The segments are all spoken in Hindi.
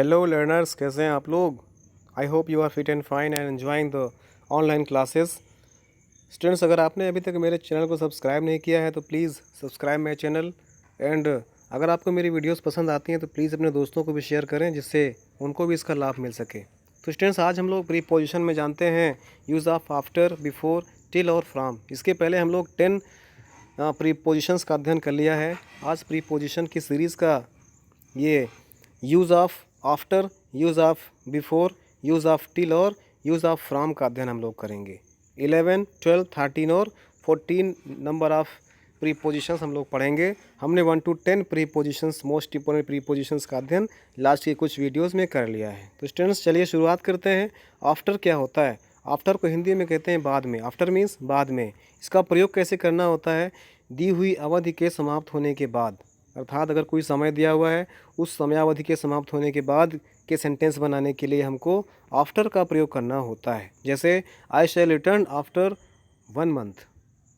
हेलो लर्नर्स, कैसे हैं आप लोग। I hope you are fit and fine and enjoying the online classes. Students, अगर आपने अभी तक मेरे चैनल को सब्सक्राइब नहीं किया है तो please subscribe my channel. And अगर आपको मेरी वीडियोस पसंद आती हैं तो प्लीज़ अपने दोस्तों को भी शेयर करें, जिससे उनको भी इसका लाभ मिल सके। तो स्टूडेंट्स, आज हम लोग प्रीपोजिशन में जानते हैं use of after, before, till और फ्रॉम। इसके पहले हम लोग 10 प्रीपोजिशंस का अध्ययन कर लिया है। आज प्रीपोजिशन की सीरीज़ का ये use of after, use of before, use of till और यूज़ ऑफ फ्रॉम का अध्ययन हम लोग करेंगे। 11, 12, 13 और 14 नंबर ऑफ प्रीपोजिशंस हम लोग पढ़ेंगे। हमने 1 to 10 prepositions, most important prepositions का अध्ययन लास्ट के कुछ वीडियोस में कर लिया है। तो स्टूडेंट्स, चलिए शुरुआत करते हैं। आफ्टर क्या होता है? आफ्टर को हिंदी में कहते हैं बाद में। आफ्टर मीन्स बाद में। इसका प्रयोग कैसे करना होता है? दी हुई अवधि के समाप्त होने के बाद, अर्थात अगर कोई समय दिया हुआ है, उस समयावधि के समाप्त होने के बाद के सेंटेंस बनाने के लिए हमको आफ्टर का प्रयोग करना होता है। जैसे I shall return after 1 month,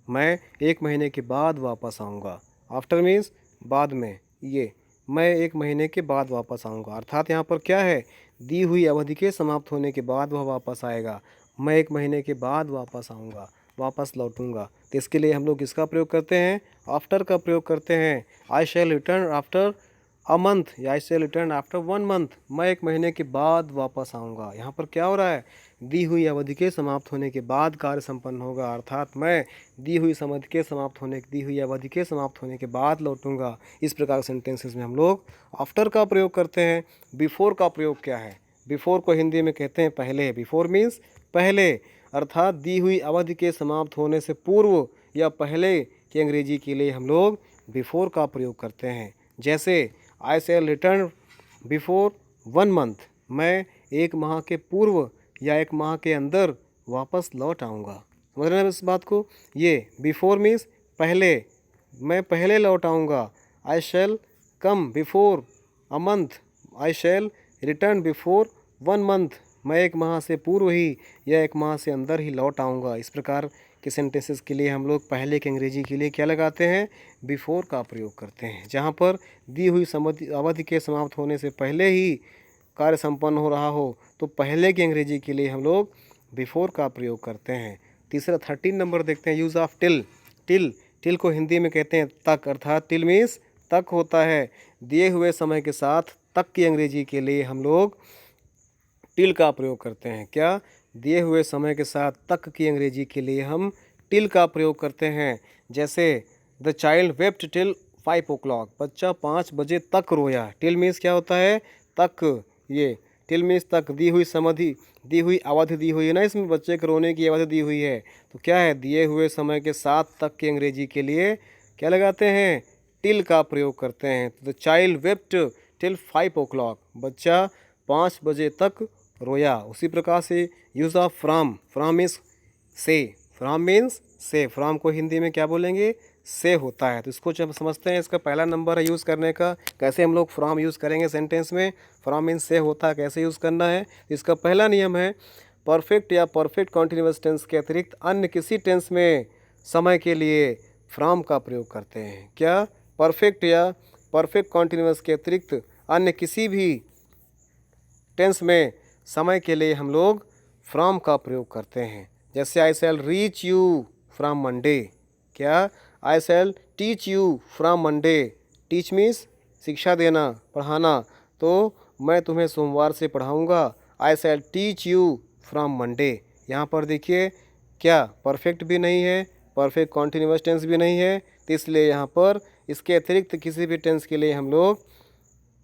मैं 1 महीने के बाद वापस आऊँगा। आफ्टर मीन्स बाद में। ये मैं 1 महीने के बाद वापस आऊँगा, अर्थात यहाँ पर क्या है? दी हुई अवधि के समाप्त होने के बाद वह वापस आएगा। मैं 1 महीने के बाद वापस आऊँगा, वापस लौटूंगा। तो इसके लिए हम लोग इसका प्रयोग करते हैं, आफ्टर का प्रयोग करते हैं। आई shall return after a month या आई शैल रिटर्न आफ्टर 1 month, मैं 1 महीने के बाद वापस आऊँगा। यहाँ पर क्या हो रहा है? दी हुई अवधि के समाप्त होने के बाद कार्य संपन्न होगा, अर्थात मैं दी हुई अवधि के समाप्त होने के बाद लौटूंगा। इस प्रकार सेंटेंसेस में हम लोग आफ्टर का प्रयोग करते हैं। बिफोर का प्रयोग क्या है? बिफोर को हिंदी में कहते हैं पहले। बिफोर मीन्स पहले, अर्थात दी हुई अवधि के समाप्त होने से पूर्व या पहले की अंग्रेजी के लिए हम लोग बिफोर का प्रयोग करते हैं। जैसे I shall return before 1 month, मैं 1 माह के पूर्व या 1 माह के अंदर वापस लौट आऊँगा। समझ रहे हैं इस बात को? ये बिफोर मीन्स पहले, मैं पहले लौट आऊँगा। I shall come before a month, I shall return before 1 month, मैं 1 माह से पूर्व ही या 1 माह से अंदर ही लौट आऊँगा। इस प्रकार के सेंटेंसेस के लिए हम लोग पहले के अंग्रेजी के लिए क्या लगाते हैं? बिफोर का प्रयोग करते हैं। जहाँ पर दी हुई अवधि के समाप्त होने से पहले ही कार्य संपन्न हो रहा हो, तो पहले की अंग्रेजी के लिए हम लोग बिफोर का प्रयोग करते हैं। तीसरा 13 नंबर देखते हैं, यूज़ ऑफ टिल। टिल को हिंदी में कहते हैं तक, अर्थात टिल मीन्स तक होता है। दिए हुए समय के साथ तक की अंग्रेजी के लिए हम लोग टिल का प्रयोग करते हैं। क्या? दिए हुए समय के साथ तक की अंग्रेजी के लिए हम टिल का प्रयोग करते हैं। जैसे the child wept till 5 o'clock, बच्चा 5 बजे तक रोया। टिल मीन्स क्या होता है? तक। ये टिल मीन्स तक, दी हुई अवधि दी हुई है ना, इसमें बच्चे के रोने की अवधि दी हुई है। तो क्या है? दिए हुए समय के साथ तक की अंग्रेजी के लिए क्या लगाते हैं? टिल का प्रयोग करते हैं। The child wept till 5 o'clock, बच्चा 5 बजे तक रोया। उसी प्रकार से यूज़ ऑफ फ्रॉम मीन्स से। फ्रॉम को हिंदी में क्या बोलेंगे? से होता है। तो इसको जब समझते हैं, इसका पहला नंबर है यूज़ करने का। कैसे हम लोग फ्रॉम यूज़ करेंगे सेंटेंस में? फ्रॉम मीन्स से होता है, कैसे यूज़ करना है? इसका पहला नियम है, परफेक्ट या परफेक्ट कॉन्टिन्यूअस टेंस के अतिरिक्त अन्य किसी टेंस में समय के लिए फ्रॉम का प्रयोग करते हैं। क्या? परफेक्ट या परफेक्ट कॉन्टिन्यूअस के अतिरिक्त अन्य किसी भी टेंस में समय के लिए हम लोग फ्रॉम का प्रयोग करते हैं। जैसे I shall reach you from Monday. क्या? I shall teach you from Monday. Teach means शिक्षा देना, पढ़ाना। तो मैं तुम्हें सोमवार से पढ़ाऊँगा। I shall teach you from Monday. यहाँ पर देखिए, क्या परफेक्ट भी नहीं है, परफेक्ट कॉन्टिन्यूअस टेंस भी नहीं है, तो इसलिए यहाँ पर इसके अतिरिक्त किसी भी टेंस के लिए हम लोग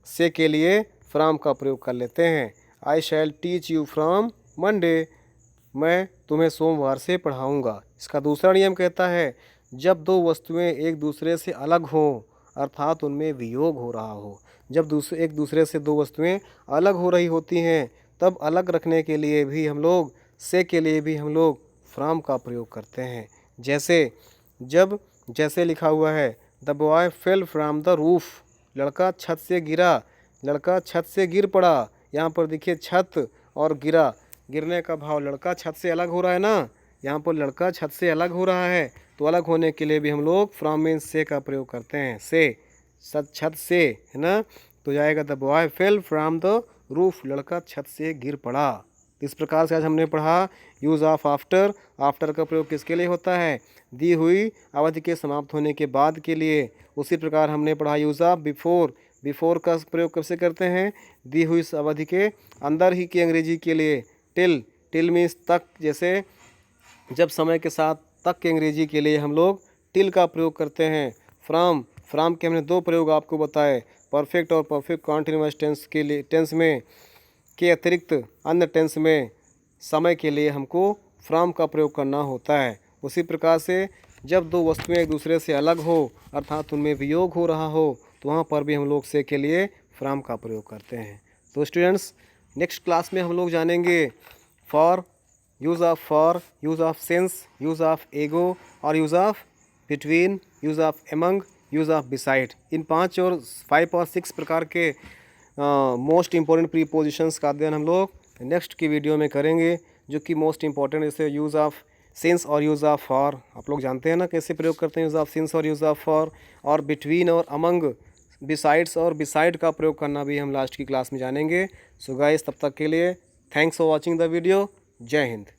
से के लिए फ्रॉम का प्रयोग कर लेते हैं। आई shall teach you from Monday, मैं तुम्हें सोमवार से पढ़ाऊँगा। इसका दूसरा नियम कहता है, जब दो वस्तुएं एक दूसरे से अलग हों, अर्थात उनमें वियोग हो रहा हो। जब एक दूसरे से दो वस्तुएं अलग हो रही होती हैं, तब अलग रखने के लिए भी हम लोग से के लिए भी हम लोग फ्रॉम का प्रयोग करते हैं। जैसे लिखा हुआ है, the boy fell from the roof, लड़का छत से गिरा, लड़का छत से गिर पड़ा। यहाँ पर देखिए, छत और गिरने का भाव, लड़का छत से अलग हो रहा है ना, यहाँ पर लड़का छत से अलग हो रहा है, तो अलग होने के लिए भी हम लोग फ्रॉम मीन्स से का प्रयोग करते हैं। से छत से है ना, तो जाएगा the boy fell from the roof लड़का छत से गिर पड़ा। इस प्रकार से आज हमने पढ़ा यूज़ ऑफ आफ्टर। आफ्टर का प्रयोग किसके लिए होता है? दी हुई अवधि के समाप्त होने के बाद के लिए। उसी प्रकार हमने पढ़ा यूज़ ऑफ बिफोर। बिफोर का प्रयोग कैसे करते हैं? दी हुई इस अवधि के अंदर ही की अंग्रेजी के लिए। टिल। टिल मीन्स तक, जैसे जब समय के साथ तक के अंग्रेजी के लिए हम लोग टिल का प्रयोग करते हैं। फ्रॉम। फ्रॉम के हमने दो प्रयोग आपको बताए, परफेक्ट और परफेक्ट कॉन्टिन्यूअस टेंस के लिए, टेंस में के अतिरिक्त अन्य टेंस में समय के लिए हमको फ्रॉम का प्रयोग करना होता है। उसी प्रकार से जब दो वस्तुएं एक दूसरे से अलग हो अर्थात उनमें वियोग हो रहा हो तो वहाँ पर भी हम लोग से के लिए फ्रॉम का प्रयोग करते हैं। तो स्टूडेंट्स, नेक्स्ट क्लास में हम लोग जानेंगे for, use of since, use of ago और use of between, use of among, use of beside. इन 5 और 5 और 6 प्रकार के मोस्ट इम्पॉर्टेंट प्रीपोजिशंस का अध्ययन हम लोग नेक्स्ट की वीडियो में करेंगे, जो कि मोस्ट इम्पॉर्टेंट जैसे यूज़ ऑफ सिंस और यूज़ ऑफ फॉर। आप लोग जानते हैं ना कैसे प्रयोग करते हैं यूज़ ऑफ सिंस और यूज़ ऑफ फॉर। और बिटवीन और अमंग, बिसाइड्स और बिसाइड का प्रयोग करना भी हम लास्ट की क्लास में जानेंगे। सो गाइस, तब तक के लिए thanks for watching the video. जय हिंद।